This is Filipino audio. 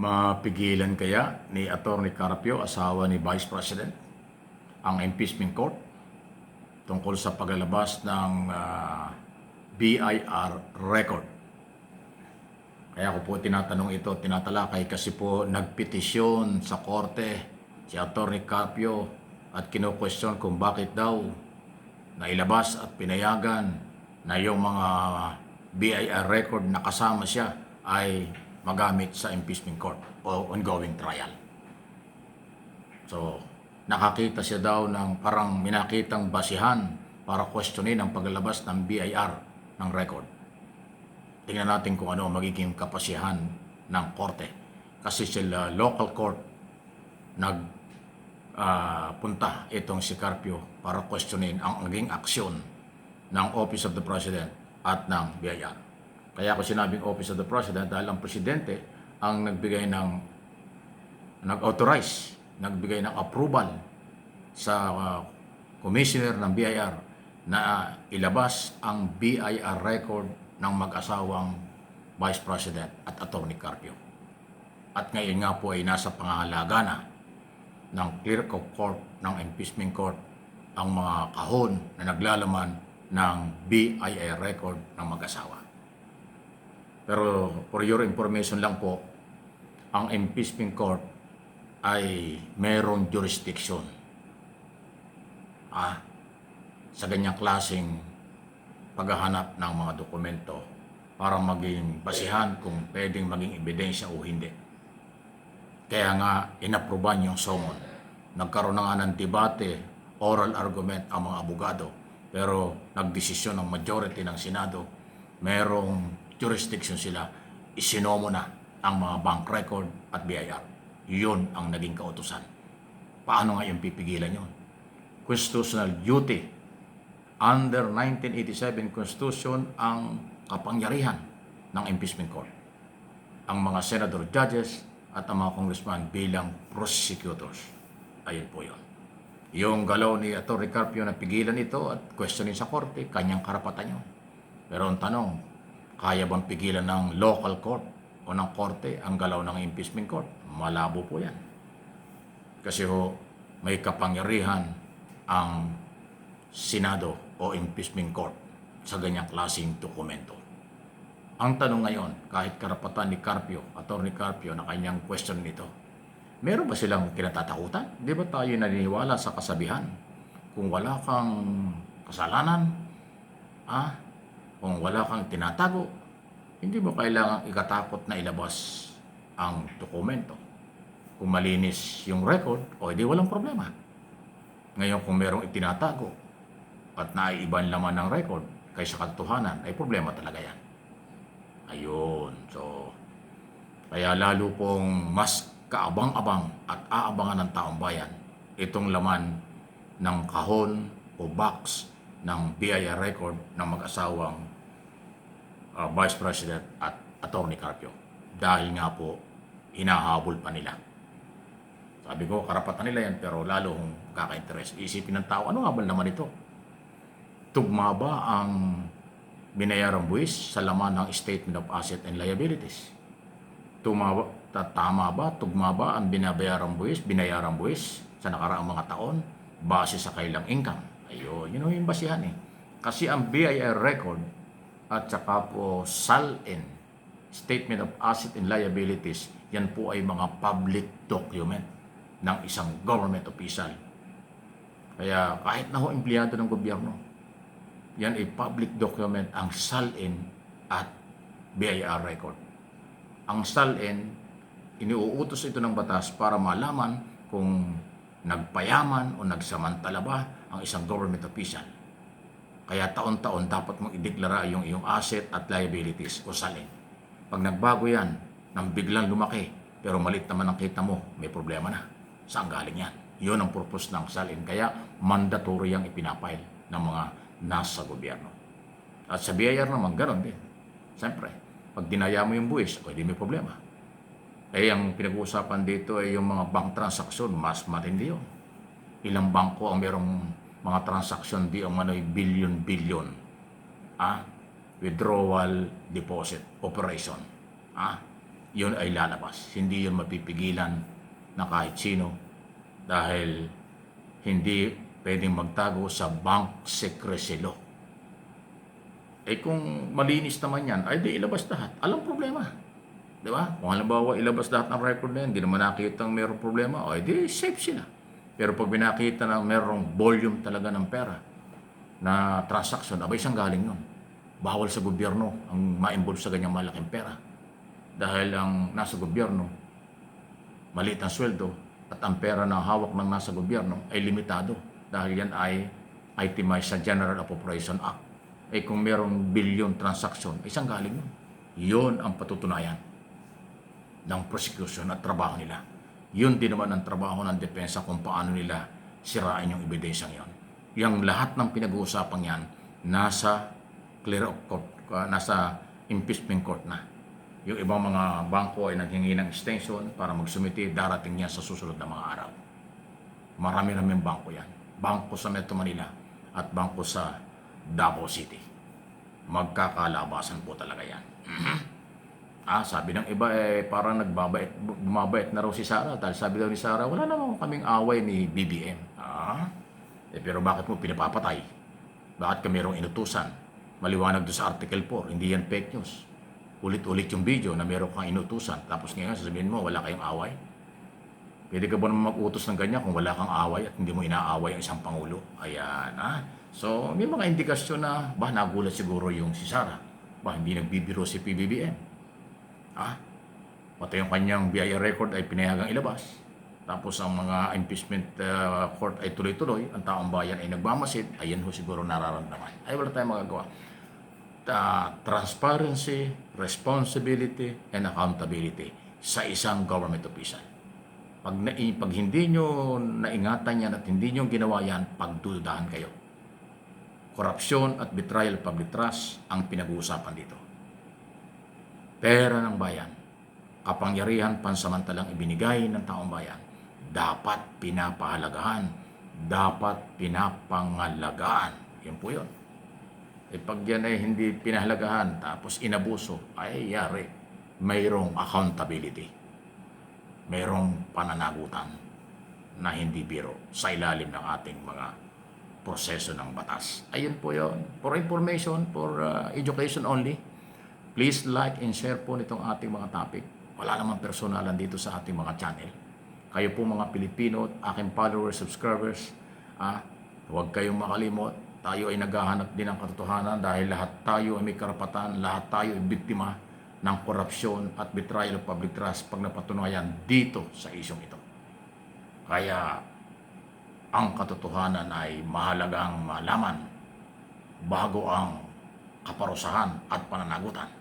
Mapigilan kaya ni Atty. Carpio, asawa ni Vice President, ang impeachment court tungkol sa paglalabas ng BIR record? Kaya ko po tinatanong ito, tinatalakay kasi po nagpetisyon sa korte si Atty. Carpio at kino-question kung bakit daw nailabas at pinayagan na yung mga BIR record na kasama siya ay magamit sa impeachment court o ongoing trial. So, nakakita siya daw ng parang minakitang basihan para questionin ang paglalabas ng BIR ng record. Tingnan natin kung ano magiging kapasihan ng korte. Kasi sila local court punta itong si Carpio para questionin ang naging aksyon ng Office of the President at ng BIR. Kaya ako sinabing Office of the President dahil ang Presidente ang nag-authorize, nagbigay ng approval sa Commissioner ng BIR na ilabas ang BIR record ng mag-asawang Vice President at Atty. Carpio. At ngayon nga po ay nasa pangangalaga na ng clerk of court, ng impeachment court, ang mga kahon na naglalaman ng BIR record ng mag-asawa. Pero for your information lang po, ang impeachment court ay merong jurisdiction sa ganyang klaseng paghahanap ng mga dokumento para maging basihan kung pwedeng maging ebidensya o hindi. Kaya nga inaproban yung summon. Nagkaroon na nga ng debate, oral argument ang mga abogado, pero nagdesisyon ng majority ng Senado, merong jurisdiction sila, isinomo na ang mga bank record at BIR. Yun ang naging kautusan. Paano nga yung pipigilan yun? Constitutional duty. Under 1987 Constitution ang kapangyarihan ng impeachment court. Ang mga senador judges at ang mga congressman bilang prosecutors. Ayun po yun. Yung galaw ni Atty. Carpio na pigilan ito at questionin sa korte, kanyang karapatan yun. Pero ang tanong, kaya bang pigilan ng local court o ng korte ang galaw ng impeachment court? Malabo po yan. Kasi may kapangyarihan ang Senado o impeachment court sa ganyang klaseng dokumento. Ang tanong ngayon, kahit karapatan ni Carpio, Atty. Carpio, na kanyang question nito, meron ba silang kinatatakutan? Di ba tayo naniniwala sa kasabihan? Kung wala kang kasalanan, kung wala kang tinatago, hindi mo kailangang ikatakot na ilabas ang dokumento. Kung malinis yung record, o hindi walang problema. Ngayon kung merong itinatago at naiiban laman ng record kaysa katotohanan, ay problema talaga yan. Ayun. So, kaya lalo pong mas kaabang-abang at aabangan ng taong bayan itong laman ng kahon o box ng BIR record ng mag-asawang Vice President at Atty. Carpio. Dahil nga po, hinahabol pa nila. Sabi ko, karapatan nila yan, pero lalo kung kaka-interest. Isipin ng tao, ano nga ba naman ito? Tugma ba ang binayarang buwis sa laman ng Statement of Assets and Liabilities? Tama ba, tugma ba ang binayarang buwis sa nakaraang mga taon base sa kailang income? Ayun, yun yung basihan eh. Kasi ang BIR record at saka po SALN, Statement of Assets and Liabilities, yan po ay mga public document ng isang government official. Kaya kahit na ho empleyado ng gobyerno, yan ay public document ang SALN at BIR record. Ang SALN, iniuutos ito ng batas para malaman kung nagpayaman o nagsamantala ba ang isang government official. Kaya taon-taon dapat mong ideklara yung iyong asset at liabilities o SALN. Pag nagbago yan, nang biglang lumaki, pero malit naman ang kita mo, may problema na. Saan galing yan? Yun ang purpose ng SALN. Kaya mandatory yung ipinapile ng mga nasa gobyerno. At sa BIR naman, ganoon din. Siyempre, pag dinaya mo yung buwis, di may problema. Ang pinag-uusapan dito ay yung mga bank transaction, mas matindi yun. Ilang bangko ang merong mga transaction di ang manoy billion-billion. Withdrawal deposit operation. yun ay lalabas. Hindi yun mapipigilan na kahit sino dahil hindi pwedeng magtago sa bank secrecy law. Eh kung malinis naman yan, ay di ilabas lahat. Alam problema. Di ba? Kung halimbawa ilabas lahat ng record na yan, hindi naman nakita ng mayroong problema, o di safe sila. Pero pag binakita na mayroong volume talaga ng pera na transaction, abay isang galing yun. Bawal sa gobyerno ang ma-involve sa ganyang malaking pera. Dahil ang nasa gobyerno, maliit ang sweldo, at ang pera na hawak ng nasa gobyerno ay limitado. Dahil yan ay itemized sa General Appropriation Act. Eh kung mayroong billion transaction, isang galing yun. Yun ang patutunayan ng prosecution at trabaho nila. Yun din naman ang trabaho ng depensa kung paano nila sirain yung ebidensyang yon. Yung lahat ng pinag-uusapan yan, nasa clear of court, nasa impeachment court na. Yung ibang mga bangko ay naghingi ng extension para magsumiti, darating niya sa susunod na mga araw. Marami-raming bangko yan. Bangko sa Metro Manila at bangko sa Davao City. Magkakalabasan po talaga yan. Sabi ng iba parang bumabait na raw si Sara. Dahil sabi daw ni Sara, wala naman kaming away ni BBM. Pero bakit mo pinapapatay? Bakit ka mayroong inutusan? Maliwanag doon sa Article 4, hindi yan fake news. Ulit-ulit yung video na mayroong kang inutusan. Tapos ngayon sasabihin mo, wala kayong away. Pwede ka ba naman mag-utos ng ganyan kung wala kang away at hindi mo inaaway ang isang Pangulo? Ayan, So, may mga indikasyon na, nagulat siguro yung si Sara. Hindi nagbibiro si PBBM. Pati yung kanyang BIR record ay pinayagang ilabas. Tapos ang mga impeachment court ay tuloy-tuloy. Ang taong bayan ay nagmamasid. Ayan ho siguro nararamdaman. Ay wala tayong magagawa. Transparency, responsibility, and accountability sa isang government official. Pag hindi nyo naingatan yan at hindi nyo ginawa yan, pagdudahan kayo. Korupsyon at betrayal of public trust ang pinag-uusapan dito. Pera ng bayan, kapangyarihan pansamantalang ibinigay ng taong bayan, dapat pinapahalagahan, dapat pinapangalagaan. Yan po yun. Pag yan ay hindi pinahalagahan, tapos inabuso, ay yari, mayroong accountability. Mayroong pananagutan na hindi biro sa ilalim ng ating mga proseso ng batas. Ayun po yun. For information, for education only, please like and share po nitong ating mga topic. Wala namang personalan dito sa ating mga channel. Kayo po mga Pilipino at aking followers, subscribers, huwag kayong makalimot. Tayo ay naghahanap din ng katotohanan dahil lahat tayo ay may karapatan, lahat tayo ay biktima ng korupsyon at betrayal of public trust pag napatunayan dito sa isyong ito. Kaya ang katotohanan ay mahalagang malaman bago ang kaparusahan at pananagutan.